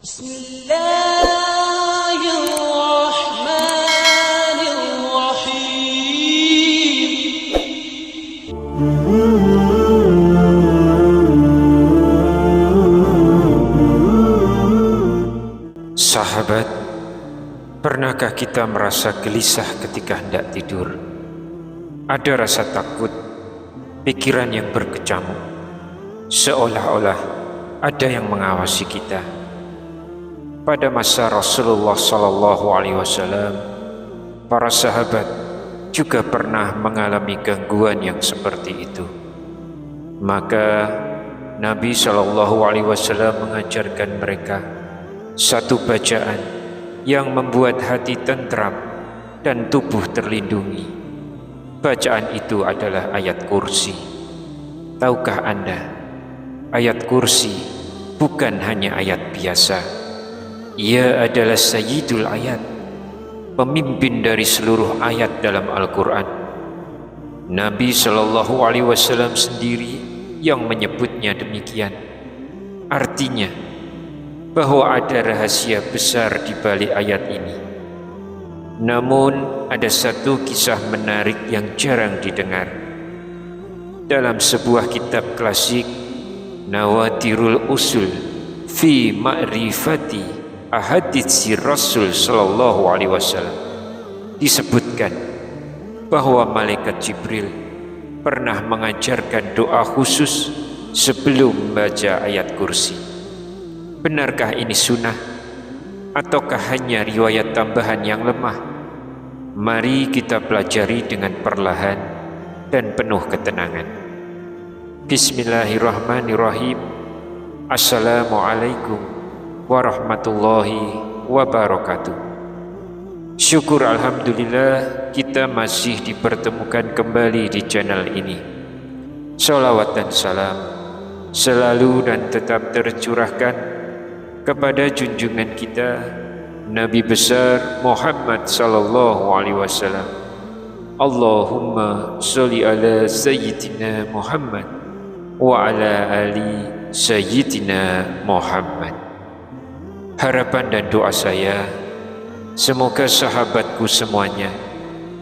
Sahabat, pernahkah kita merasa gelisah ketika hendak tidur? Ada rasa takut, pikiran yang berkecamuk, seolah-olah ada yang mengawasi kita. Pada masa Rasulullah SAW, para sahabat juga pernah mengalami gangguan yang seperti itu. Maka Nabi SAW mengajarkan mereka satu bacaan yang membuat hati tentram dan tubuh terlindungi. Bacaan itu adalah ayat kursi. Tahukah Anda, ayat kursi bukan hanya ayat biasa. Ia adalah sayyidul ayat, pemimpin dari seluruh ayat dalam Al-Quran. Nabi SAW sendiri yang menyebutnya demikian. Artinya bahwa ada rahasia besar di balik ayat ini. Namun ada satu kisah menarik yang jarang didengar. Dalam sebuah kitab klasik, Nawatirul Usul fi Ma'rifati Ahaditsi Rasul Sallallahu Alaihi Wasallam, disebutkan bahwa malaikat Jibril pernah mengajarkan doa khusus sebelum membaca ayat kursi. Benarkah ini sunnah ataukah hanya riwayat tambahan yang lemah? Mari kita pelajari dengan perlahan dan penuh ketenangan. Bismillahirrahmanirrahim. Assalamualaikum warahmatullahi wabarakatuh. Syukur alhamdulillah kita masih dipertemukan kembali di channel ini. Salawat dan salam selalu dan tetap tercurahkan kepada junjungan kita Nabi besar Muhammad sallallahu alaihi wasallam. Allahumma sholli ala sayyidina Muhammad wa ala ali sayyidina Muhammad. Harapan dan doa saya, semoga sahabatku semuanya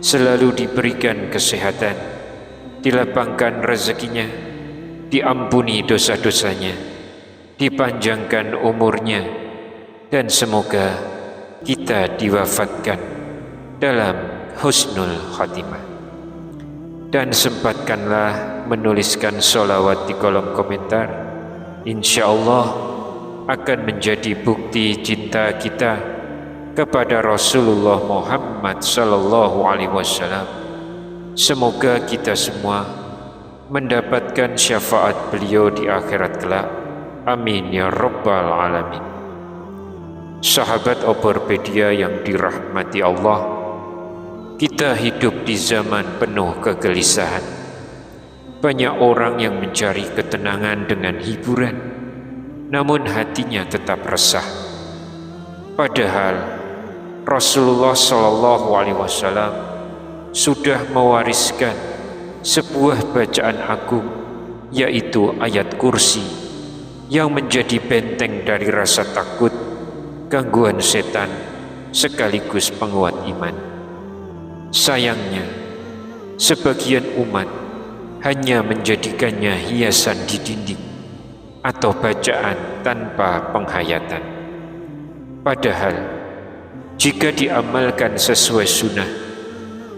selalu diberikan kesehatan, dilapangkan rezekinya, diampuni dosa-dosanya, dipanjangkan umurnya, dan semoga kita diwafatkan dalam husnul khatimah. Dan sempatkanlah menuliskan sholawat di kolom komentar. InsyaAllah akan menjadi bukti cinta kita kepada Rasulullah Muhammad sallallahu alaihi wasallam. Semoga kita semua mendapatkan syafaat beliau di akhirat kelak. Amin ya rabbal alamin. Sahabat Oborpedia yang dirahmati Allah, kita hidup di zaman penuh kegelisahan. Banyak orang yang mencari ketenangan dengan hiburan, namun hatinya tetap resah. Padahal Rasulullah SAW sudah mewariskan sebuah bacaan agung, yaitu ayat kursi, yang menjadi benteng dari rasa takut, gangguan setan, sekaligus penguat iman. Sayangnya, sebagian umat hanya menjadikannya hiasan di dinding atau bacaan tanpa penghayatan. Padahal jika diamalkan sesuai sunnah,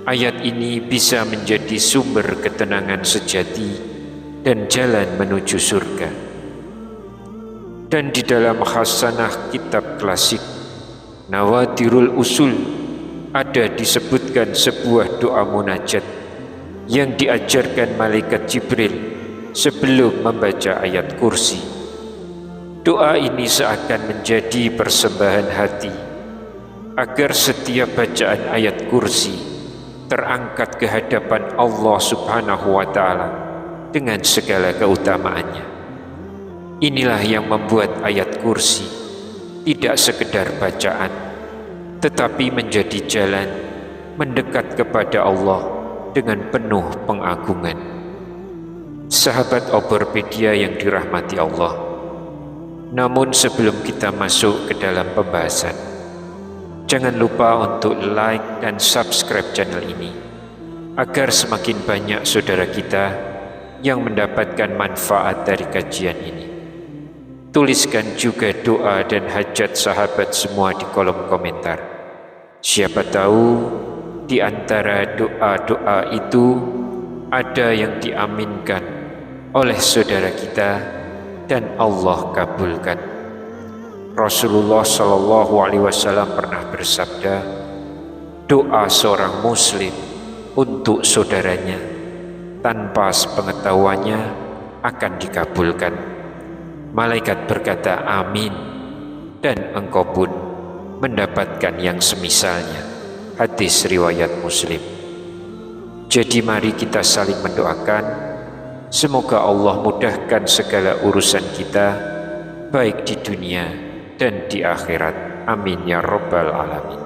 ayat ini bisa menjadi sumber ketenangan sejati dan jalan menuju surga. Dan di dalam khasanah kitab klasik Nawatirul Usul ada disebutkan sebuah doa munajat yang diajarkan malaikat Jibril sebelum membaca ayat kursi. Doa ini seakan menjadi persembahan hati agar setiap bacaan ayat kursi terangkat ke hadapan Allah Subhanahu wa Ta'ala dengan segala keutamaannya. Inilah yang membuat ayat kursi tidak sekedar bacaan, tetapi menjadi jalan mendekat kepada Allah dengan penuh pengagungan. Sahabat Oborpedia yang dirahmati Allah, Namun sebelum kita masuk ke dalam pembahasan, jangan lupa untuk like dan subscribe channel ini agar semakin banyak saudara kita yang mendapatkan manfaat dari kajian ini. Tuliskan juga doa dan hajat sahabat semua di kolom komentar. Siapa tahu di antara doa-doa itu ada yang diaminkan oleh saudara kita dan Allah kabulkan. Rasulullah SAW pernah bersabda, doa seorang muslim untuk saudaranya tanpa sepengetahuannya akan dikabulkan. Malaikat berkata amin, dan engkau pun mendapatkan yang semisalnya. Hadis riwayat Muslim. Jadi mari kita saling mendoakan, semoga Allah mudahkan segala urusan kita, baik di dunia dan di akhirat. Amin ya rabbal alamin.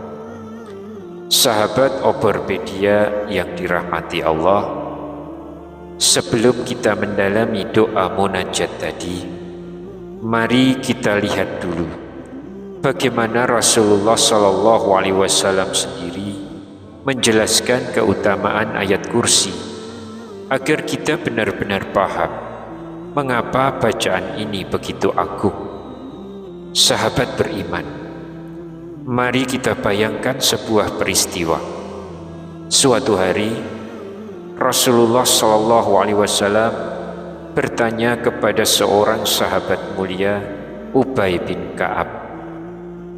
Sahabat Oborpedia yang dirahmati Allah, sebelum kita mendalami doa munajat tadi, mari kita lihat dulu bagaimana Rasulullah SAW sendiri menjelaskan keutamaan ayat kursi agar kita benar-benar paham mengapa bacaan ini begitu agung. Sahabat beriman, mari kita bayangkan sebuah peristiwa. Suatu hari Rasulullah SAW bertanya kepada seorang sahabat mulia, Ubay bin Ka'ab,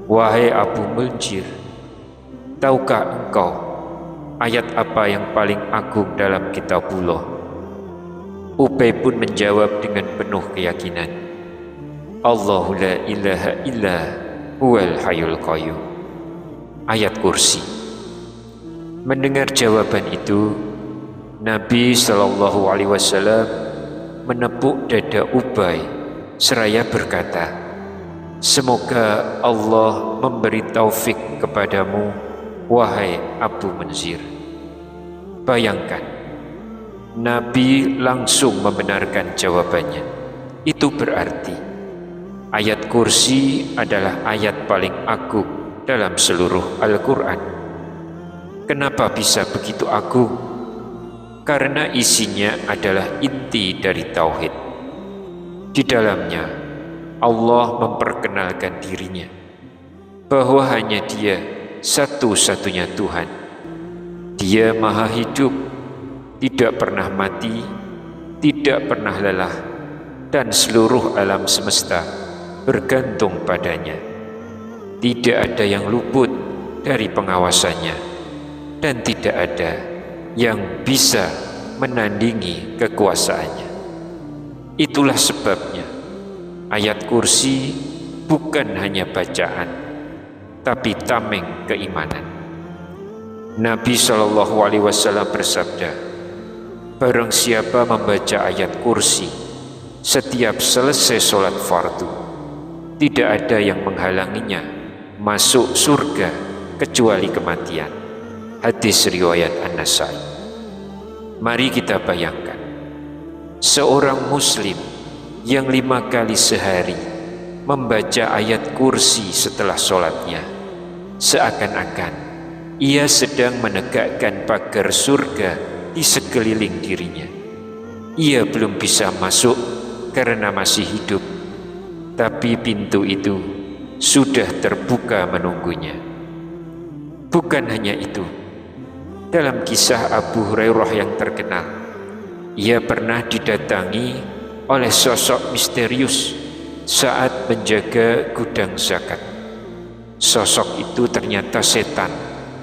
"Wahai Abu Munzir, tahukah engkau ayat apa yang paling agung dalam kitabullah?" Ubay pun menjawab dengan penuh keyakinan, "Allahu la ilaha illa huwal hayyul qayyum." Ayat kursi. Mendengar jawaban itu, Nabi SAW menepuk dada Ubay seraya berkata, "Semoga Allah memberi taufik kepadamu, wahai Abu Munzir." Bayangkan, Nabi langsung membenarkan jawabannya. Itu berarti ayat kursi adalah ayat paling agung dalam seluruh Al-Quran. Kenapa bisa begitu agung? Karena isinya adalah inti dari tauhid. Di dalamnya Allah memperkenalkan dirinya bahwa hanya Dia satu-satunya Tuhan. Dia maha hidup, tidak pernah mati, tidak pernah lelah, dan seluruh alam semesta bergantung padanya. Tidak ada yang luput dari pengawasannya, dan tidak ada yang bisa menandingi kekuasaannya. Itulah sebabnya ayat kursi bukan hanya bacaan, tapi tameng keimanan. Nabi SAW bersabda, "Barang siapa membaca ayat kursi setiap selesai sholat fardu, tidak ada yang menghalanginya masuk surga kecuali kematian." Hadis riwayat An-Nasai. Mari kita bayangkan, seorang muslim yang 5 kali sehari membaca ayat kursi setelah sholatnya, seakan-akan ia sedang menegakkan pagar surga di sekeliling dirinya. Ia belum bisa masuk karena masih hidup, tapi pintu itu sudah terbuka menunggunya. Bukan hanya itu, dalam kisah Abu Hurairah yang terkenal, ia pernah didatangi oleh sosok misterius saat menjaga gudang zakat. Sosok itu ternyata setan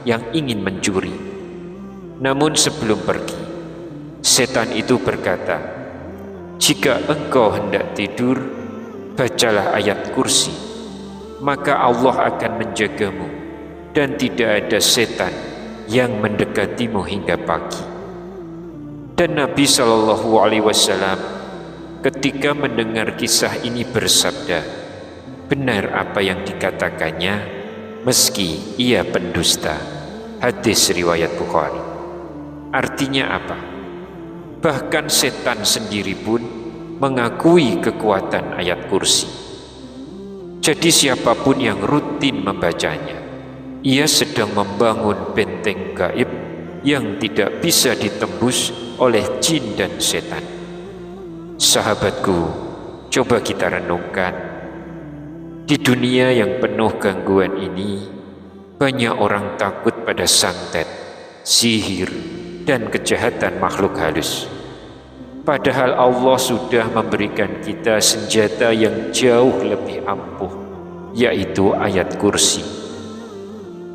yang ingin mencuri. Namun sebelum pergi, setan itu berkata, "Jika engkau hendak tidur, bacalah ayat kursi, maka Allah akan menjagamu dan tidak ada setan yang mendekatimu hingga pagi." Dan Nabi SAW ketika mendengar kisah ini bersabda, "Benar apa yang dikatakannya, meski ia pendusta." Hadis riwayat Bukhari. Artinya apa? Bahkan setan sendiri pun mengakui kekuatan ayat kursi. Jadi siapapun yang rutin membacanya, ia sedang membangun benteng gaib yang tidak bisa ditembus oleh jin dan setan. Sahabatku, coba kita renungkan. Di dunia yang penuh gangguan ini, banyak orang takut pada santet, sihir, dan kejahatan makhluk halus. Padahal Allah sudah memberikan kita senjata yang jauh lebih ampuh, yaitu ayat kursi.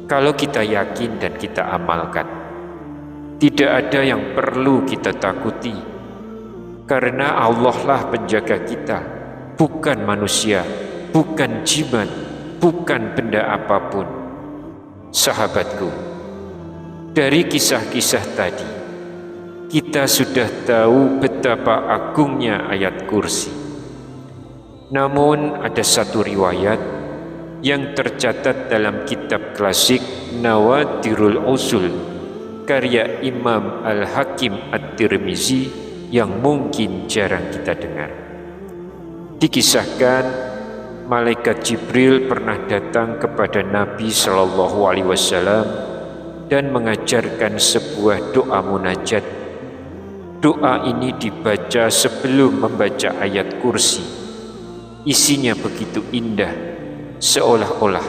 Kalau kita yakin dan kita amalkan, tidak ada yang perlu kita takuti, karena Allah lah penjaga kita, bukan manusia, bukan jimat, bukan benda apapun. Sahabatku, dari kisah-kisah tadi, kita sudah tahu betapa agungnya ayat kursi. Namun ada satu riwayat yang tercatat dalam kitab klasik Nawadirul Usul karya Imam Al-Hakim At-Tirmizi yang mungkin jarang kita dengar. Dikisahkan malaikat Jibril pernah datang kepada Nabi SAW dan mengajarkan sebuah doa munajat. Doa ini dibaca sebelum membaca ayat kursi. Isinya begitu indah, seolah-olah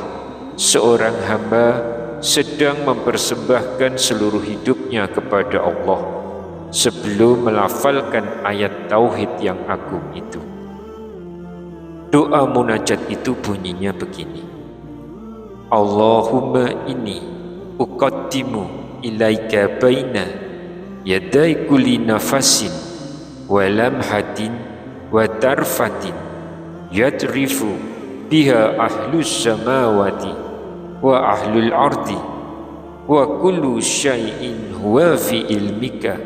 seorang hamba sedang mempersembahkan seluruh hidupnya kepada Allah sebelum melafalkan ayat tauhid yang agung itu. Doa munajat itu bunyinya begini: Allahumma inni uqaddimu ilaika baina yadai kulli nafasin wa lamhatin wa tarfatin yadrifu biha ahlus samawati wa ahlul ardi wa kullu syai'in huwa fi ilmika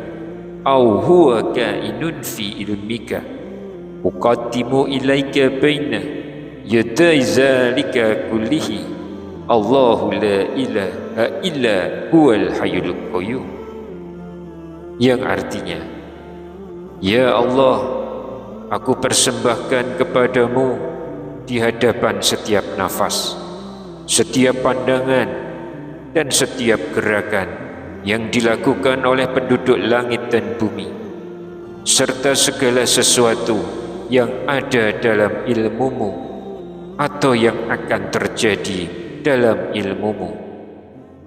au huwa kainun fi ilmika uqaddimu ilaika baina yadai zalika kullihi Allahu la ilaha illa huwal hayyul qayyum. Yang artinya, ya Allah, aku persembahkan kepadamu di hadapan setiap nafas, setiap pandangan, dan setiap gerakan yang dilakukan oleh penduduk langit dan bumi, serta segala sesuatu yang ada dalam ilmumu atau yang akan terjadi dalam ilmumu.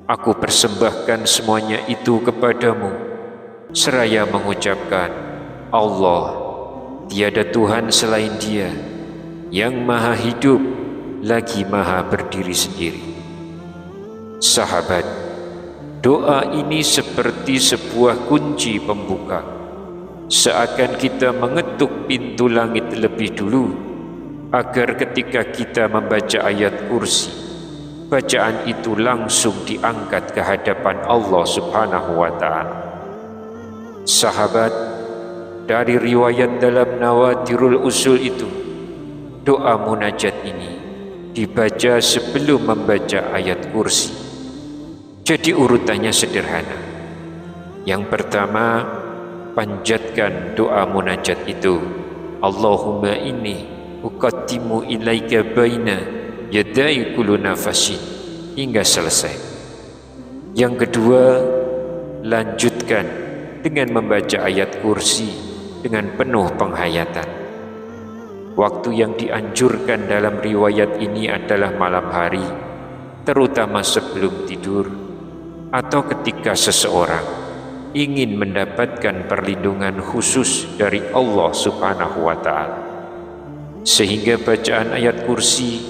Aku persembahkan semuanya itu kepadamu, seraya mengucapkan, Allah, tiada Tuhan selain Dia, yang maha hidup, lagi maha berdiri sendiri. Sahabat, doa ini seperti sebuah kunci pembuka, seakan kita mengetuk pintu langit lebih dulu, agar ketika kita membaca ayat kursi, bacaan itu langsung diangkat ke hadapan Allah Subhanahu wa Ta'ala. Sahabat, dari riwayat dalam Nawadirul Usul itu, doa munajat ini dibaca sebelum membaca ayat kursi. Jadi urutannya sederhana. Yang pertama, panjatkan doa munajat itu, Allahumma inni uqaddimu ilaika baina yadai kullu nafasin, hingga selesai. Yang kedua, lanjutkan dengan membaca ayat kursi dengan penuh penghayatan. Waktu yang dianjurkan dalam riwayat ini adalah malam hari, terutama sebelum tidur, atau ketika seseorang ingin mendapatkan perlindungan khusus dari Allah Subhanahu wa Ta'ala. Sehingga bacaan ayat kursi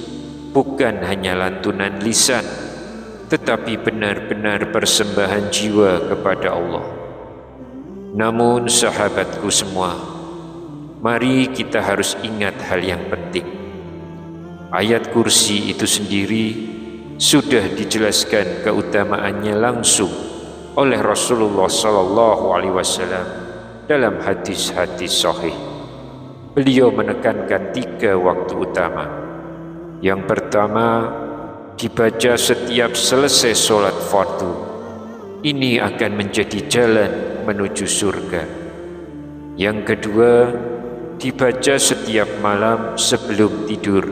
bukan hanya lantunan lisan, tetapi benar-benar persembahan jiwa kepada Allah. Namun sahabatku semua, mari kita harus ingat hal yang penting. Ayat kursi itu sendiri sudah dijelaskan keutamaannya langsung oleh Rasulullah SAW dalam hadis-hadis sahih. Beliau menekankan 3 waktu utama. Yang pertama, dibaca setiap selesai sholat fardu. Ini akan menjadi jalan menuju surga. Yang kedua, dibaca setiap malam sebelum tidur.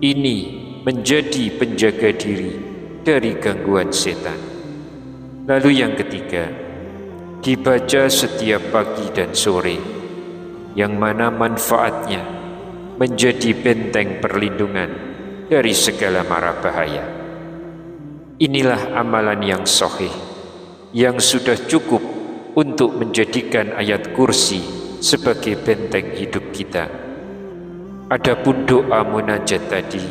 Ini menjadi penjaga diri dari gangguan setan. Lalu yang ketiga, dibaca setiap pagi dan sore, yang mana manfaatnya menjadi benteng perlindungan dari segala mara bahaya. Inilah amalan yang sahih, yang sudah cukup untuk menjadikan ayat kursi sebagai benteng hidup kita. Adapun doa munajat tadi,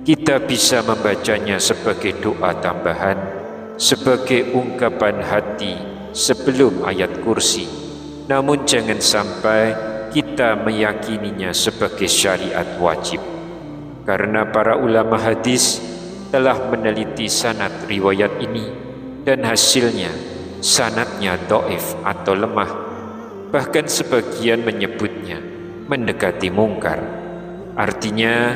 kita bisa membacanya sebagai doa tambahan, sebagai ungkapan hati sebelum ayat kursi. Namun jangan sampai kita meyakininya sebagai syariat wajib, karena para ulama hadis telah meneliti sanad riwayat ini dan hasilnya sanadnya dhaif atau lemah, bahkan sebagian menyebutnya mendekati mungkar. Artinya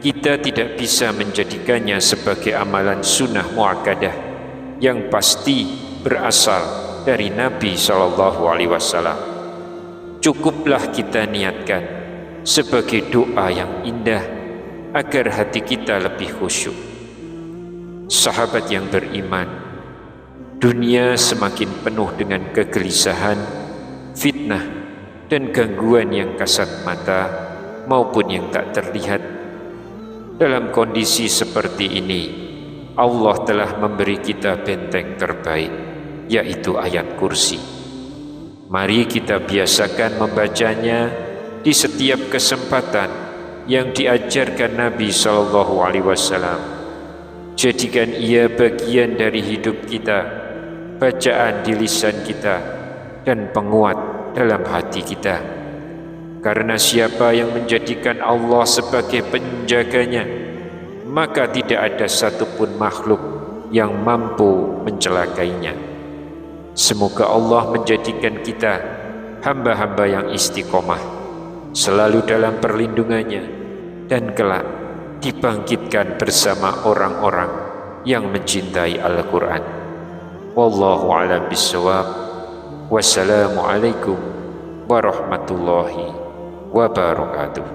kita tidak bisa menjadikannya sebagai amalan sunnah muakkadah yang pasti berasal dari Nabi SAW. Cukuplah kita niatkan sebagai doa yang indah agar hati kita lebih khusyuk. Sahabat yang beriman, dunia semakin penuh dengan kegelisahan, fitnah, dan gangguan yang kasat mata maupun yang tak terlihat. Dalam kondisi seperti ini, Allah telah memberi kita benteng terbaik, yaitu ayat kursi. Mari kita biasakan membacanya di setiap kesempatan yang diajarkan Nabi SAW. Jadikan ia bagian dari hidup kita, bacaan di lisan kita, dan penguat dalam hati kita. Karena siapa yang menjadikan Allah sebagai penjaganya, maka tidak ada satupun makhluk yang mampu mencelakainya. Semoga Allah menjadikan kita hamba-hamba yang istiqomah, selalu dalam perlindungannya, dan kelak dibangkitkan bersama orang-orang yang mencintai Al-Quran. Wallahu a'lam bishawab. Wassalamualaikum warahmatullahi wabarakatuh.